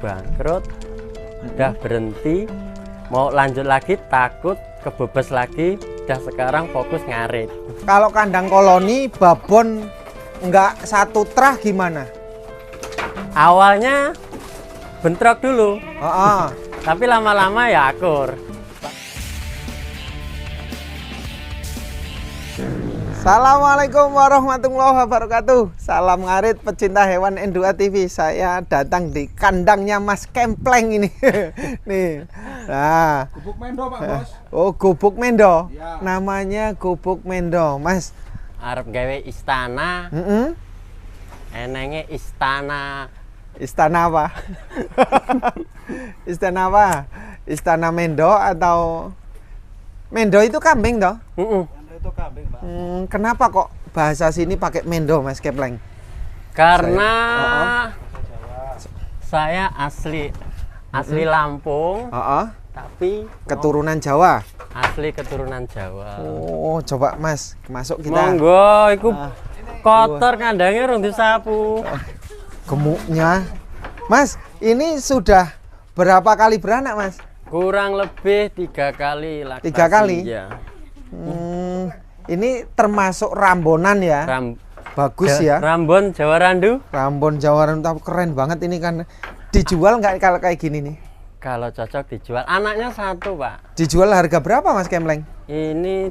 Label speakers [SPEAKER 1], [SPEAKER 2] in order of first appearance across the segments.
[SPEAKER 1] bangkrut, udah berhenti, mau lanjut lagi takut kebebas lagi, udah sekarang fokus ngarit.
[SPEAKER 2] Kalau kandang koloni babon nggak satu trah gimana?
[SPEAKER 1] Awalnya bentrok dulu, tapi lama-lama ya akur.
[SPEAKER 2] Assalamualaikum warahmatullahi wabarakatuh. Salam ngarit pecinta hewan N2 TV. Saya datang di kandangnya Mas Kempleng ini. Nih. Nah.
[SPEAKER 3] Gubuk Mendo, Pak Bos.
[SPEAKER 2] Oh, Gubuk Mendo.
[SPEAKER 3] Ya.
[SPEAKER 2] Namanya Gubuk Mendo, Mas.
[SPEAKER 1] Arep gawe istana. Enenge istana.
[SPEAKER 2] Istana apa? Istana apa? Istana Mendo atau Mendo itu kambing toh?
[SPEAKER 3] Itu kambing, Pak.
[SPEAKER 2] Kenapa kok bahasa sini pakai Mendo, Mas Kempleng?
[SPEAKER 1] Karena saya asli Lampung, tapi
[SPEAKER 2] Keturunan Jawa.
[SPEAKER 1] asli keturunan Jawa.
[SPEAKER 2] Oh, coba Mas, masuk kita.
[SPEAKER 1] Monggo, iku kotor kandangnya rung disapu.
[SPEAKER 2] Gemuknya. Mas, ini sudah berapa kali beranak, Mas?
[SPEAKER 1] Kurang lebih 3 kali laktasi.
[SPEAKER 2] 3 kali?
[SPEAKER 1] Ya.
[SPEAKER 2] Ini termasuk rambonan ya. Bagus ya.
[SPEAKER 1] Rambon Jawa Randu.
[SPEAKER 2] Rambon Jawa Randu, keren banget ini kan. Dijual nggak kalau kayak gini nih?
[SPEAKER 1] Kalau cocok dijual. Anaknya 1, Pak.
[SPEAKER 2] Dijual harga berapa, Mas Kempleng?
[SPEAKER 1] Ini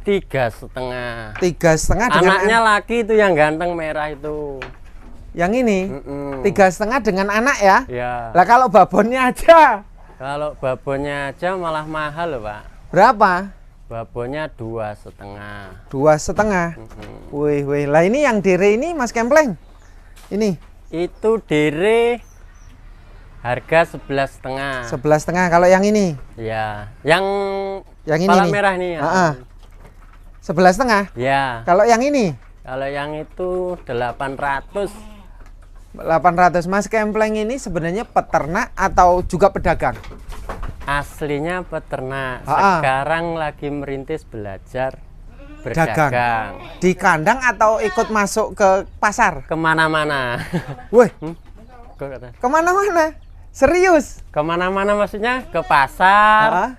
[SPEAKER 1] 3,5.
[SPEAKER 2] 3,5 dengan
[SPEAKER 1] Anaknya laki itu yang ganteng merah itu.
[SPEAKER 2] yang ini 3,5 dengan anak ya.
[SPEAKER 1] Ya.
[SPEAKER 2] Lah kalau babonnya aja
[SPEAKER 1] Kalau babonnya aja malah mahal loh, Pak.
[SPEAKER 2] berapa?
[SPEAKER 1] Babonnya 2,5.
[SPEAKER 2] 2,5. Wih, lah ini yang dire ini Mas Kempleng. Ini
[SPEAKER 1] Itu dire harga 11,5.
[SPEAKER 2] 11,5. Kalau yang ini?
[SPEAKER 1] Ya, yang
[SPEAKER 2] Yang ini
[SPEAKER 1] kepala
[SPEAKER 2] nih.
[SPEAKER 1] merah nih ya.
[SPEAKER 2] 11,5.
[SPEAKER 1] Ya.
[SPEAKER 2] Kalau yang ini?
[SPEAKER 1] Kalau yang itu 800.
[SPEAKER 2] 800. Mas Kempleng ini sebenarnya peternak atau juga pedagang?
[SPEAKER 1] Aslinya peternak. Sekarang lagi merintis belajar
[SPEAKER 2] Dagang.
[SPEAKER 1] berdagang.
[SPEAKER 2] Di kandang atau ikut masuk ke pasar?
[SPEAKER 1] Kemana-mana.
[SPEAKER 2] Wih,
[SPEAKER 1] Kok kata?
[SPEAKER 2] kemana-mana? Serius?
[SPEAKER 1] Kemana-mana maksudnya ke pasar,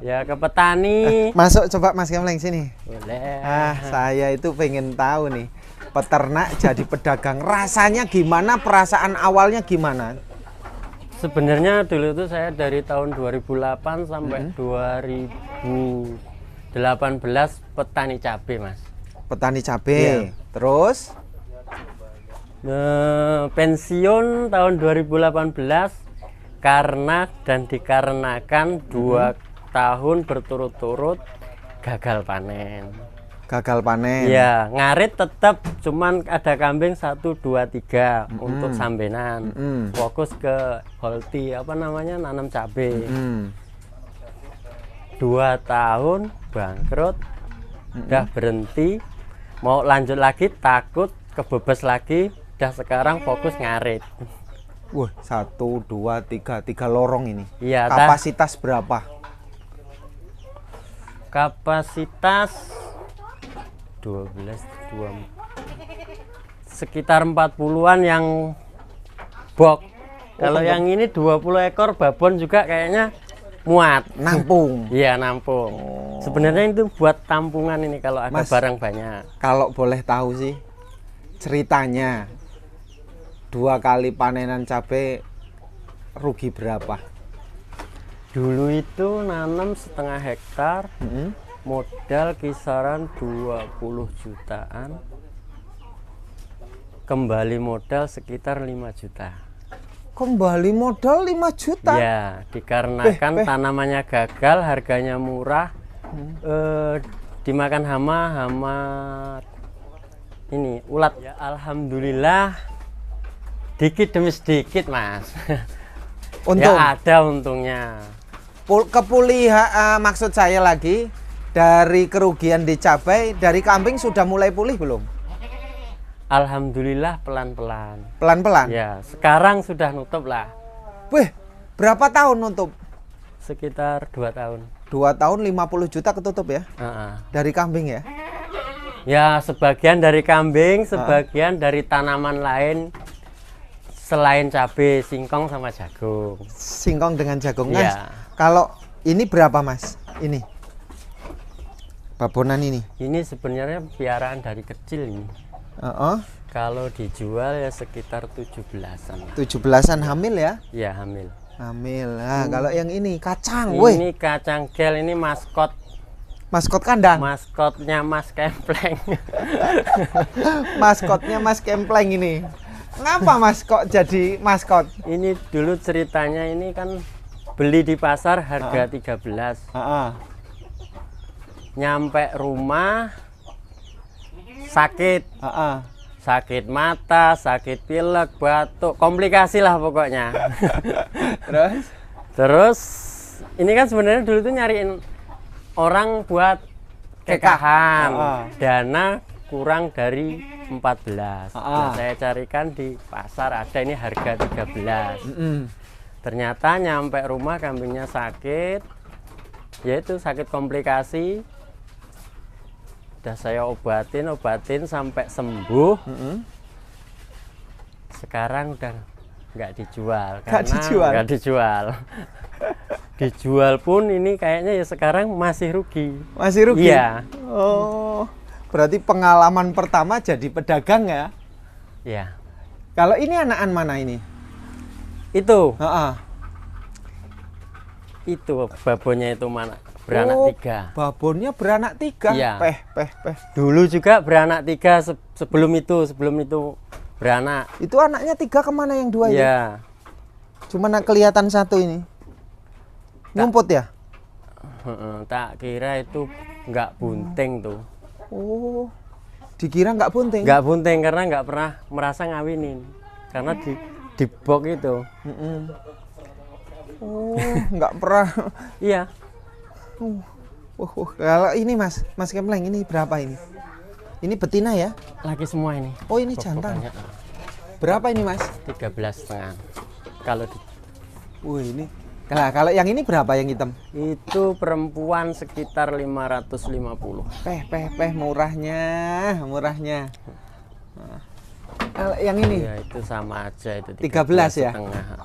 [SPEAKER 1] ya ke petani.
[SPEAKER 2] Masuk coba Mas Kempleng sini.
[SPEAKER 1] Boleh.
[SPEAKER 2] Saya itu pengen tahu nih, peternak jadi pedagang rasanya gimana, perasaan awalnya gimana?
[SPEAKER 1] Sebenarnya dulu itu saya dari tahun 2008 sampai 2018 petani cabai, Mas.
[SPEAKER 2] Petani cabai.
[SPEAKER 1] Iya.
[SPEAKER 2] Terus
[SPEAKER 1] Pensiun tahun 2018 karena dan dikarenakan 2 tahun berturut-turut gagal panen.
[SPEAKER 2] gagal panen.
[SPEAKER 1] Ya, ngarit tetap cuman ada kambing 1, 2, 3 untuk sambenan. Fokus ke holti apa namanya nanam cabai. 2 tahun bangkrut, udah berhenti, mau lanjut lagi takut kebebas lagi, udah sekarang fokus ngarit.
[SPEAKER 2] Wah, 1, 2, 3 lorong ini.
[SPEAKER 1] Iya,
[SPEAKER 2] kapasitas berapa?
[SPEAKER 1] Kapasitas sekitar 40-an yang box. Kalau yang ini 20 ekor babon juga kayaknya muat.
[SPEAKER 2] Nampung.
[SPEAKER 1] Iya, nampung. Sebenarnya itu buat tampungan ini kalau ada
[SPEAKER 2] Mas,
[SPEAKER 1] barang banyak.
[SPEAKER 2] Kalau boleh tahu sih ceritanya, 2 kali panenan cabai rugi berapa?
[SPEAKER 1] Dulu itu nanam setengah hektar, modal kisaran 20 jutaan, kembali modal sekitar 5 juta.
[SPEAKER 2] Kembali modal 5 juta?
[SPEAKER 1] Ya, dikarenakan tanamannya gagal, harganya murah, dimakan hama ini ulat. Ya, alhamdulillah dikit demi sedikit, Mas.
[SPEAKER 2] Untung.
[SPEAKER 1] Ya ada untungnya.
[SPEAKER 2] Kepulihan, maksud saya lagi, dari kerugian di cabai, dari kambing sudah mulai pulih belum?
[SPEAKER 1] Alhamdulillah pelan-pelan.
[SPEAKER 2] Pelan-pelan?
[SPEAKER 1] Ya, sekarang sudah nutup lah.
[SPEAKER 2] Wih, berapa tahun nutup?
[SPEAKER 1] Sekitar 2 tahun.
[SPEAKER 2] 2 tahun 50 juta ketutup ya? Dari kambing ya?
[SPEAKER 1] Ya, sebagian dari kambing, sebagian dari tanaman lain. Selain cabai, singkong sama jagung.
[SPEAKER 2] Singkong dengan jagung. Mas,
[SPEAKER 1] Iya.
[SPEAKER 2] kalau ini berapa Mas? Ini babonan ini.
[SPEAKER 1] Ini sebenarnya piaraan dari kecil ini. Kalau dijual ya sekitar 17-an lah.
[SPEAKER 2] 17-an hamil ya?
[SPEAKER 1] Ya hamil.
[SPEAKER 2] Hamil. Nah, kalau yang ini kacang, woi.
[SPEAKER 1] Ini kacang gel, ini maskot.
[SPEAKER 2] Maskot kandang.
[SPEAKER 1] Maskotnya Mas Kempleng.
[SPEAKER 2] Maskotnya Mas Kempleng ini. Kenapa Mas kok jadi maskot?
[SPEAKER 1] Ini dulu ceritanya ini kan beli di pasar harga 13. Nyampe rumah sakit. Sakit mata, sakit pilek, batuk, komplikasi lah pokoknya. Terus ini kan sebenarnya dulu tuh nyariin orang buat kekahan. Dana kurang dari 14. Nah, saya carikan di pasar ada ini harga 13. Ternyata nyampe rumah kambingnya sakit. Yaitu sakit komplikasi. Udah saya obatin sampai sembuh. Sekarang udah nggak dijual karena nggak dijual. Dijual pun ini kayaknya ya sekarang masih rugi.
[SPEAKER 2] Masih rugi?
[SPEAKER 1] Iya.
[SPEAKER 2] Oh, berarti pengalaman pertama jadi pedagang ya?
[SPEAKER 1] Iya.
[SPEAKER 2] Kalau ini anakan mana ini?
[SPEAKER 1] Itu. Itu babonnya itu mana? Beranak 3.
[SPEAKER 2] Babonnya beranak 3.
[SPEAKER 1] Iya.
[SPEAKER 2] Peh.
[SPEAKER 1] Dulu juga beranak 3 sebelum itu beranak.
[SPEAKER 2] Itu anaknya 3 kemana yang 2 ini?
[SPEAKER 1] Iya.
[SPEAKER 2] Cuma kelihatan 1 ini. Ngumput ya?
[SPEAKER 1] Tak kira itu nggak bunting tuh.
[SPEAKER 2] Oh, dikira nggak bunting?
[SPEAKER 1] Nggak bunting karena nggak pernah merasa ngawinin. Karena di box itu.
[SPEAKER 2] Oh, nggak pernah.
[SPEAKER 1] Iya.
[SPEAKER 2] Kalau ini Mas Kempleng ini berapa ini? Ini betina ya?
[SPEAKER 1] Lagi semua ini.
[SPEAKER 2] Oh, ini jantan.
[SPEAKER 1] Pokoknya,
[SPEAKER 2] Berapa ini Mas?
[SPEAKER 1] 13,5. Kalau di
[SPEAKER 2] ini. Kalau yang ini berapa yang hitam?
[SPEAKER 1] itu perempuan sekitar 550.
[SPEAKER 2] Peh murahnya. Nah. Kalau yang ini?
[SPEAKER 1] Ya itu sama aja itu
[SPEAKER 2] 13 ya?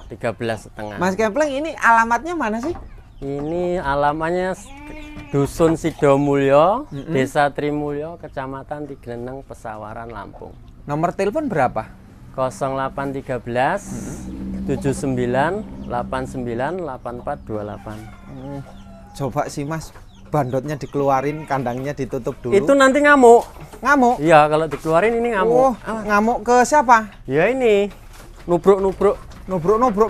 [SPEAKER 1] 13,5.
[SPEAKER 2] Mas Kempleng ini alamatnya mana sih?
[SPEAKER 1] Ini alamatnya Dusun Sidomulyo, Desa Trimulyo, Kecamatan Tigreneng, Pesawaran, Lampung.
[SPEAKER 2] Nomor telepon berapa?
[SPEAKER 1] 0813 79 89 8428.
[SPEAKER 2] Coba sih Mas, bandotnya dikeluarin, kandangnya ditutup dulu.
[SPEAKER 1] Itu nanti ngamuk.
[SPEAKER 2] Ngamuk?
[SPEAKER 1] Iya, kalau dikeluarin ini ngamuk.
[SPEAKER 2] Ngamuk ke siapa?
[SPEAKER 1] Ya ini. Nubruk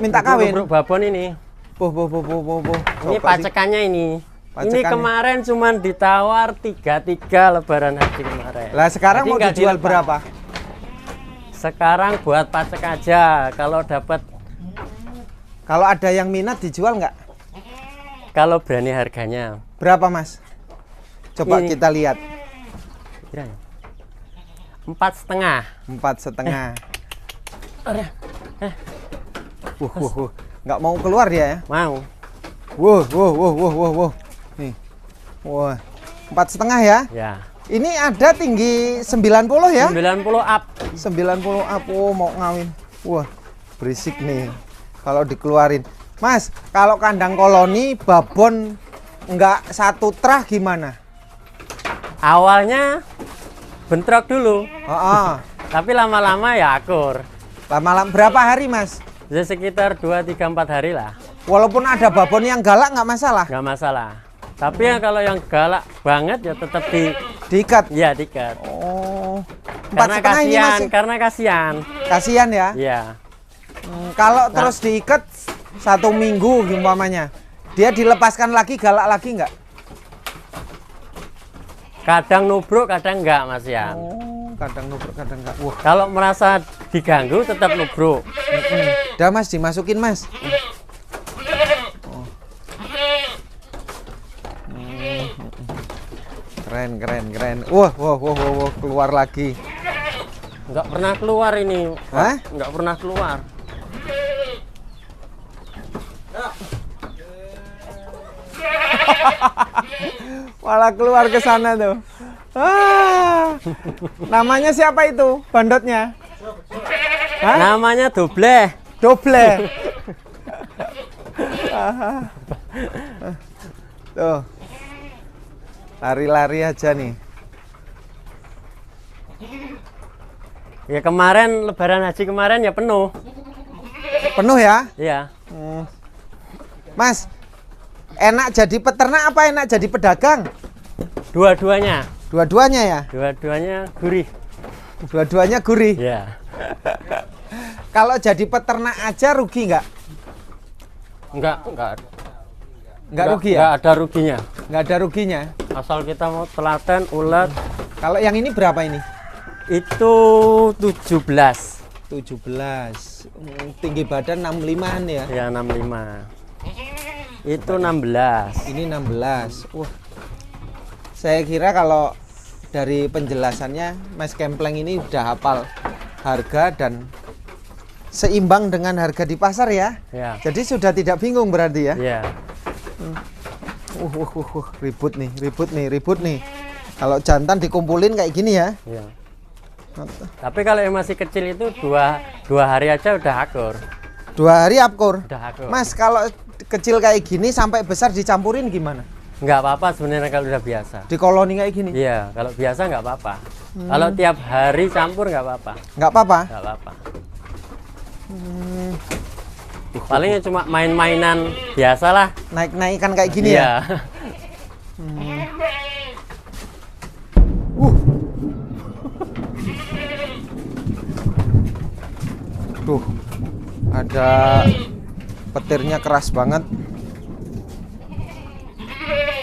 [SPEAKER 2] Minta kawin.
[SPEAKER 1] Nubruk babon ini. Ini pacekannya ini. Ini kemarin cuman ditawar 33 lebaran haji kemarin.
[SPEAKER 2] Lah sekarang
[SPEAKER 1] Jadi
[SPEAKER 2] mau dijual berapa?
[SPEAKER 1] Sekarang buat pacek aja. Kalau dapat,
[SPEAKER 2] kalau ada yang minat dijual nggak?
[SPEAKER 1] kalau berani harganya.
[SPEAKER 2] Berapa Mas? Coba
[SPEAKER 1] Ini.
[SPEAKER 2] kita lihat.
[SPEAKER 1] Kira-kira 4,5.
[SPEAKER 2] 4,5. Nggak mau keluar dia ya?
[SPEAKER 1] Mau.
[SPEAKER 2] Wow. Nih. Wah. 4,5 ya?
[SPEAKER 1] Ya.
[SPEAKER 2] Ini ada tinggi 90 ya?
[SPEAKER 1] 90 up.
[SPEAKER 2] 90 up. Oh, mau ngawin. Wah, berisik nih. Kalau dikeluarin. Mas, kalau kandang koloni babon nggak satu trah gimana?
[SPEAKER 1] Awalnya bentrok dulu.
[SPEAKER 2] Tapi
[SPEAKER 1] Tapi lama-lama ya akur.
[SPEAKER 2] lama-lama berapa hari Mas?
[SPEAKER 1] Ya sekitar 2-3-4 hari lah.
[SPEAKER 2] Walaupun ada babon yang galak nggak masalah?
[SPEAKER 1] Nggak masalah. Tapi ya kalau yang galak banget ya tetap
[SPEAKER 2] Diikat?
[SPEAKER 1] ya diikat.
[SPEAKER 2] Oh.
[SPEAKER 1] Karena
[SPEAKER 2] 4,5 ini
[SPEAKER 1] kasihan,
[SPEAKER 2] masih
[SPEAKER 1] karena kasihan.
[SPEAKER 2] kasihan ya?
[SPEAKER 1] Iya.
[SPEAKER 2] Kalau terus diikat 1 minggu umpamanya, dia dilepaskan lagi galak lagi nggak?
[SPEAKER 1] Kadang nubruk, kadang enggak, Mas Yan.
[SPEAKER 2] Oh, kadang nubruk, kadang nggak. Wah,
[SPEAKER 1] Kalau merasa diganggu tetap nubruk.
[SPEAKER 2] udah Mas, dimasukin Mas. Keren. Wah, keluar lagi.
[SPEAKER 1] Enggak pernah keluar ini.
[SPEAKER 2] Hah?
[SPEAKER 1] Enggak pernah keluar.
[SPEAKER 2] Malah keluar ke sana tuh. Namanya siapa itu? Bandotnya? Hah?
[SPEAKER 1] Namanya doble.
[SPEAKER 2] Doble. Tuh. Lari-lari aja nih.
[SPEAKER 1] Ya kemarin lebaran haji kemarin ya penuh.
[SPEAKER 2] Penuh ya?
[SPEAKER 1] Iya.
[SPEAKER 2] Mas, enak jadi peternak apa enak jadi pedagang?
[SPEAKER 1] Dua-duanya.
[SPEAKER 2] Dua-duanya ya?
[SPEAKER 1] Dua-duanya gurih.
[SPEAKER 2] Dua-duanya gurih.
[SPEAKER 1] Iya.
[SPEAKER 2] Kalau jadi peternak aja rugi nggak? Nggak rugi ya?
[SPEAKER 1] Nggak ada ruginya.
[SPEAKER 2] Nggak ada ruginya.
[SPEAKER 1] Asal kita mau telaten, ulet.
[SPEAKER 2] Kalau yang ini berapa ini?
[SPEAKER 1] Itu 17.
[SPEAKER 2] 17. Tinggi badan 65-an ya?
[SPEAKER 1] Ya 65. Itu 16.
[SPEAKER 2] Ini 16. Wah. Saya kira kalau dari penjelasannya Mas Kempleng ini udah hafal harga dan seimbang dengan harga di pasar ya.
[SPEAKER 1] Ya.
[SPEAKER 2] Jadi sudah tidak bingung berarti ya.
[SPEAKER 1] Iya.
[SPEAKER 2] Ribut nih. Kalau jantan dikumpulin kayak gini ya.
[SPEAKER 1] Iya. Tapi kalau yang masih kecil itu dua hari aja udah akur.
[SPEAKER 2] 2 hari akur.
[SPEAKER 1] Udah akur.
[SPEAKER 2] Mas, kalau kecil kayak gini sampai besar dicampurin gimana?
[SPEAKER 1] Nggak apa-apa sebenarnya kalau udah biasa.
[SPEAKER 2] Di koloni kayak gini?
[SPEAKER 1] Iya, kalau biasa nggak apa-apa. Kalau tiap hari campur nggak apa-apa.
[SPEAKER 2] Nggak apa-apa?
[SPEAKER 1] Nggak apa-apa. Palingnya cuma main-mainan biasa lah.
[SPEAKER 2] Naik-naikan kayak gini ya?
[SPEAKER 1] Iya.
[SPEAKER 2] Tuh, ada petirnya keras banget.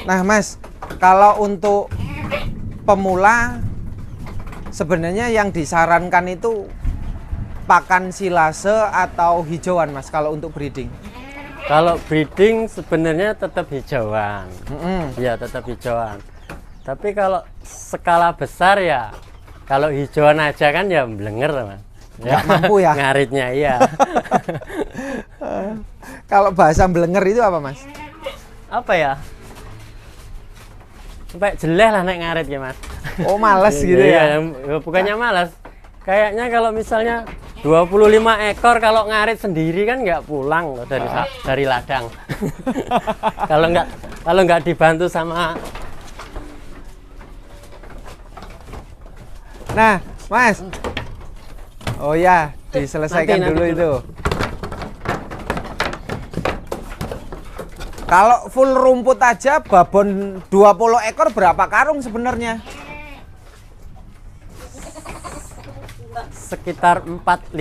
[SPEAKER 2] Nah Mas, kalau untuk pemula sebenarnya yang disarankan itu pakan silase atau hijauan Mas kalau untuk breeding?
[SPEAKER 1] Kalau breeding sebenarnya tetap hijauan. Ya tetap hijauan. Tapi kalau skala besar ya, kalau hijauan aja kan ya blenger Mas.
[SPEAKER 2] Nggak mampu ya?
[SPEAKER 1] Ngaritnya iya.
[SPEAKER 2] Kalau bahasa belenger itu apa Mas?
[SPEAKER 1] Apa ya? Sampai jeleh lah naik ngarit ya Mas.
[SPEAKER 2] Oh males gitu ya?
[SPEAKER 1] Bukannya malas. Kayaknya kalau misalnya 25 ekor kalau ngarit sendiri kan nggak pulang loh dari ladang. Kalau nggak dibantu sama.
[SPEAKER 2] Nah Mas, oh ya diselesaikan
[SPEAKER 1] Nanti
[SPEAKER 2] dulu itu. Kalau full rumput aja babon 20 ekor berapa karung sebenarnya?
[SPEAKER 1] Sekitar 4-5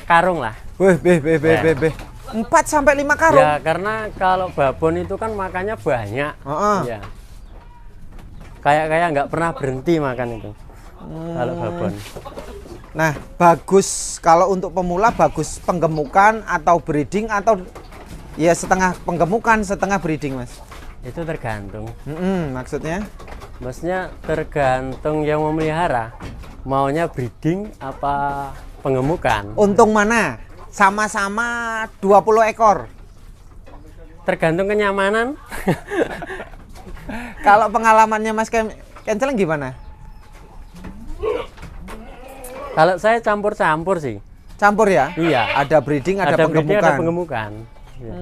[SPEAKER 1] karung lah.
[SPEAKER 2] Wih, 4 sampai 5 karung.
[SPEAKER 1] Ya karena kalau babon itu kan makannya banyak. Ya. Kayak nggak pernah berhenti makan itu. Kalau babon.
[SPEAKER 2] Nah, bagus kalau untuk pemula bagus penggemukan atau breeding atau ya setengah penggemukan, setengah breeding, Mas.
[SPEAKER 1] Itu tergantung.
[SPEAKER 2] Maksudnya?
[SPEAKER 1] Maksudnya tergantung yang memelihara. Maunya breeding apa penggemukan?
[SPEAKER 2] Untung mana? Sama-sama 20 ekor.
[SPEAKER 1] Tergantung kenyamanan.
[SPEAKER 2] Kalau pengalamannya Mas Kenceleng gimana?
[SPEAKER 1] Kalau saya campur-campur sih.
[SPEAKER 2] Campur ya?
[SPEAKER 1] Iya.
[SPEAKER 2] Ada breeding, ada penggemukan.
[SPEAKER 1] Breeding, ada penggemukan. Ya.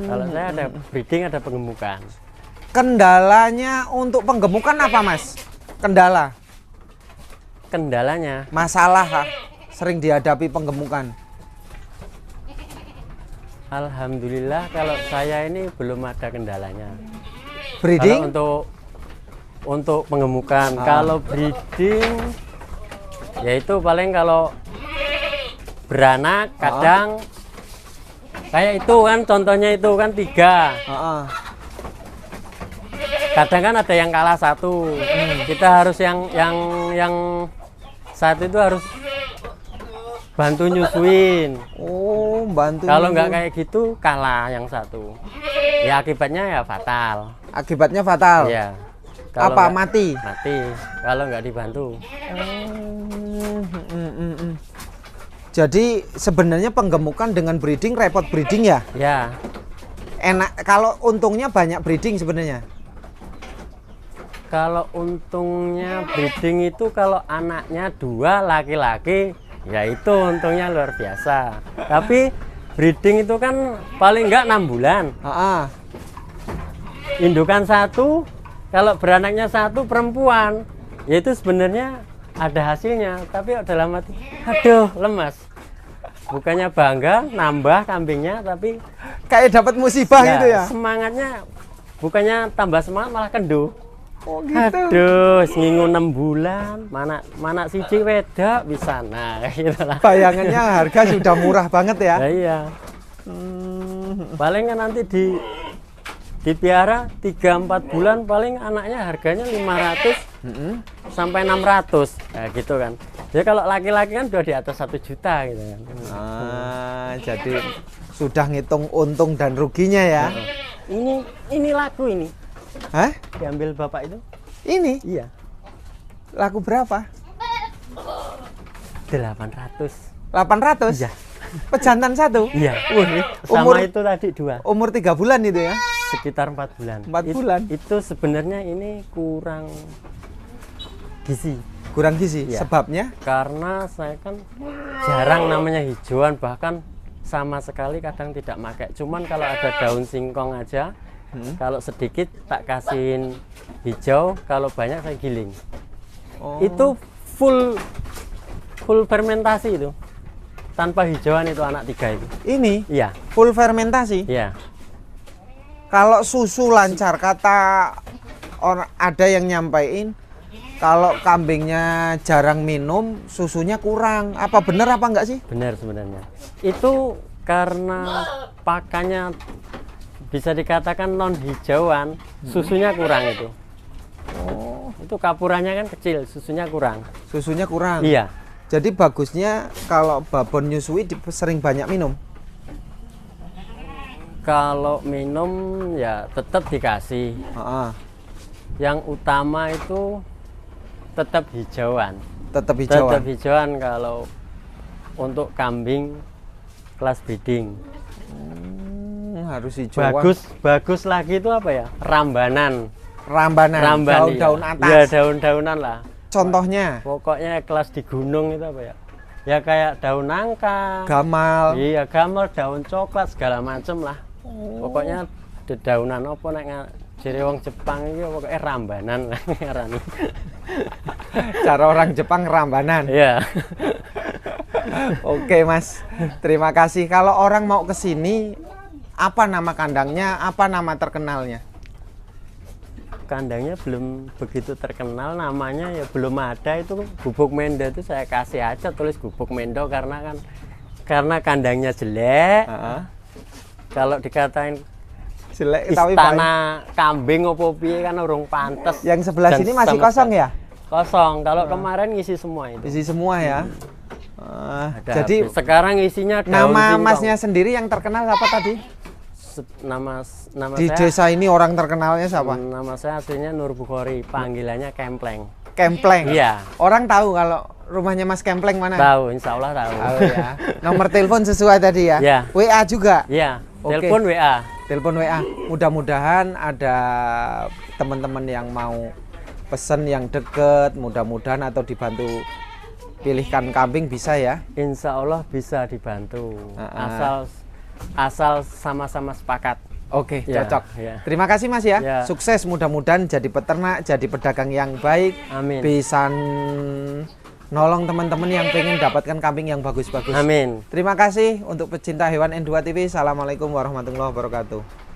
[SPEAKER 1] Kalau saya ada breeding, ada penggemukan.
[SPEAKER 2] Kendalanya untuk penggemukan apa, Mas?
[SPEAKER 1] Kendalanya?
[SPEAKER 2] Masalah sering dihadapi penggemukan.
[SPEAKER 1] Alhamdulillah kalau saya ini belum ada kendalanya.
[SPEAKER 2] Breeding?
[SPEAKER 1] Kalau untuk penggemukan. Kalau breeding, yaitu paling kalau beranak kadang kayak itu kan contohnya itu kan 3. Kadang kan ada yang kalah 1. Kita harus yang satu itu harus bantu nyusuin.
[SPEAKER 2] Oh, bantu.
[SPEAKER 1] Kalau nggak kayak gitu kalah yang 1. Ya akibatnya ya fatal.
[SPEAKER 2] Akibatnya fatal.
[SPEAKER 1] Iya.
[SPEAKER 2] Apa mati?
[SPEAKER 1] Mati kalau nggak dibantu.
[SPEAKER 2] Jadi sebenarnya penggemukan dengan breeding repot breeding ya?
[SPEAKER 1] Ya.
[SPEAKER 2] Enak kalau untungnya banyak breeding sebenarnya.
[SPEAKER 1] Kalau untungnya breeding itu kalau anaknya 2 laki-laki ya itu untungnya luar biasa. Tapi breeding itu kan paling enggak 6 bulan. Indukan 1, kalau beranaknya 1 perempuan, ya itu sebenarnya ada hasilnya. Tapi dalam hati, aduh lemas. Bukannya bangga nambah kambingnya, tapi
[SPEAKER 2] Kayak dapat musibah gitu ya.
[SPEAKER 1] Semangatnya bukannya tambah semangat malah kenduh.
[SPEAKER 2] Oh gitu.
[SPEAKER 1] Aduh, ngingu 6 bulan, mana siji wedok bisa. Nah, gitu lah.
[SPEAKER 2] Bayangannya harga sudah murah banget ya.
[SPEAKER 1] Ya, iya. Paling kan nanti dipiara 3-4 bulan paling anaknya harganya 500 sampai 600 ya gitu kan. Jadi kalau laki-laki kan udah di atas 1 juta gitu kan.
[SPEAKER 2] Jadi sudah ngitung untung dan ruginya ya.
[SPEAKER 1] Ini laku ini.
[SPEAKER 2] Hah?
[SPEAKER 1] Diambil bapak itu?
[SPEAKER 2] Ini
[SPEAKER 1] Iya.
[SPEAKER 2] laku berapa?
[SPEAKER 1] 800.
[SPEAKER 2] 800?
[SPEAKER 1] Iya.
[SPEAKER 2] Pejantan 1?
[SPEAKER 1] Iya. Sama
[SPEAKER 2] Umur-
[SPEAKER 1] itu tadi 2.
[SPEAKER 2] Umur 3 bulan itu ya?
[SPEAKER 1] Sekitar 4 bulan.
[SPEAKER 2] 4 bulan?
[SPEAKER 1] Itu sebenarnya ini kurang gizi.
[SPEAKER 2] Kurang gizi.
[SPEAKER 1] Iya.
[SPEAKER 2] Sebabnya?
[SPEAKER 1] Karena saya kan jarang namanya hijauan, bahkan sama sekali kadang tidak pakai. Cuman kalau ada daun singkong aja, kalau sedikit tak kasihin hijau, kalau banyak saya giling.
[SPEAKER 2] Oh.
[SPEAKER 1] Itu full fermentasi itu. Tanpa hijauan itu anak 3 itu.
[SPEAKER 2] Ini
[SPEAKER 1] Iya,
[SPEAKER 2] full fermentasi.
[SPEAKER 1] iya.
[SPEAKER 2] Kalau susu lancar, kata orang ada yang nyampain kalau kambingnya jarang minum, susunya kurang. Apa benar apa enggak sih?
[SPEAKER 1] Benar sebenarnya. Itu karena pakannya bisa dikatakan non hijauan, susunya kurang itu. Oh, itu kapurannya kan kecil, susunya kurang.
[SPEAKER 2] Susunya kurang.
[SPEAKER 1] Iya.
[SPEAKER 2] Jadi bagusnya kalau babon nyusui sering banyak minum.
[SPEAKER 1] Kalau minum ya tetap dikasih. Yang utama itu tetap hijauan.
[SPEAKER 2] Tetap hijauan.
[SPEAKER 1] Tetap hijauan kalau untuk kambing kelas breeding.
[SPEAKER 2] Harus hijauan.
[SPEAKER 1] Bagus lagi itu apa ya? Rambanan.
[SPEAKER 2] Rambanan. Daun-daun
[SPEAKER 1] iya.
[SPEAKER 2] atas.
[SPEAKER 1] Ya daun-daunan lah.
[SPEAKER 2] Contohnya
[SPEAKER 1] Pokoknya kelas di gunung itu apa ya? Ya kayak daun nangka.
[SPEAKER 2] gamal.
[SPEAKER 1] Iya, gamal, daun coklat segala macem lah. Pokoknya dedaunan apa nek jere wong Jepang iki pokoknya rambanan lah ngarani.
[SPEAKER 2] Cara orang Jepang rambanan.
[SPEAKER 1] Iya.
[SPEAKER 2] Oke Mas, terima kasih. Kalau orang mau ke sini, apa nama kandangnya, apa nama terkenalnya?
[SPEAKER 1] Kandangnya belum begitu terkenal, namanya ya belum ada. Itu Gubuk Mendo itu saya kasih aja tulis Gubuk Mendo karena kandangnya jelek. Kalau dikatain
[SPEAKER 2] Jelek tapi baik.
[SPEAKER 1] istana kambing opo piye kan urung pantes.
[SPEAKER 2] Yang sebelah
[SPEAKER 1] Dan
[SPEAKER 2] sini masih
[SPEAKER 1] sama
[SPEAKER 2] kosong
[SPEAKER 1] sekali.
[SPEAKER 2] ya?
[SPEAKER 1] Kosong. Kalau kemarin ngisi semua itu.
[SPEAKER 2] Isi semua ya.
[SPEAKER 1] Ada
[SPEAKER 2] Jadi
[SPEAKER 1] habis. Sekarang isinya daun
[SPEAKER 2] nama
[SPEAKER 1] singkong.
[SPEAKER 2] Masnya sendiri yang terkenal apa tadi?
[SPEAKER 1] Nama
[SPEAKER 2] Di
[SPEAKER 1] saya
[SPEAKER 2] desa ini orang terkenalnya siapa?
[SPEAKER 1] Nama saya aslinya Nur Bukhari, panggilannya Kempleng.
[SPEAKER 2] Kempleng.
[SPEAKER 1] Iya.
[SPEAKER 2] Orang tahu kalau rumahnya Mas Kempleng mana?
[SPEAKER 1] Tahu, insya Allah tahu.
[SPEAKER 2] Tahu ya. Nomor telepon sesuai tadi ya?
[SPEAKER 1] Iya.
[SPEAKER 2] WA juga?
[SPEAKER 1] Iya.
[SPEAKER 2] Oke.
[SPEAKER 1] Telepon WA.
[SPEAKER 2] Telepon WA. Mudah-mudahan ada teman-teman yang mau pesen yang deket, mudah-mudahan atau dibantu pilihkan kambing bisa ya?
[SPEAKER 1] Insya Allah bisa dibantu. Asal sama-sama sepakat.
[SPEAKER 2] Oke,
[SPEAKER 1] Ya,
[SPEAKER 2] cocok.
[SPEAKER 1] ya.
[SPEAKER 2] Terima kasih Mas ya.
[SPEAKER 1] Ya.
[SPEAKER 2] Sukses, mudah-mudahan jadi peternak, jadi pedagang yang baik.
[SPEAKER 1] Amin.
[SPEAKER 2] Bisa nolong teman-teman yang pengen dapatkan kambing yang bagus-bagus.
[SPEAKER 1] Amin.
[SPEAKER 2] Terima kasih untuk pecinta hewan N2 TV. Assalamualaikum warahmatullahi wabarakatuh.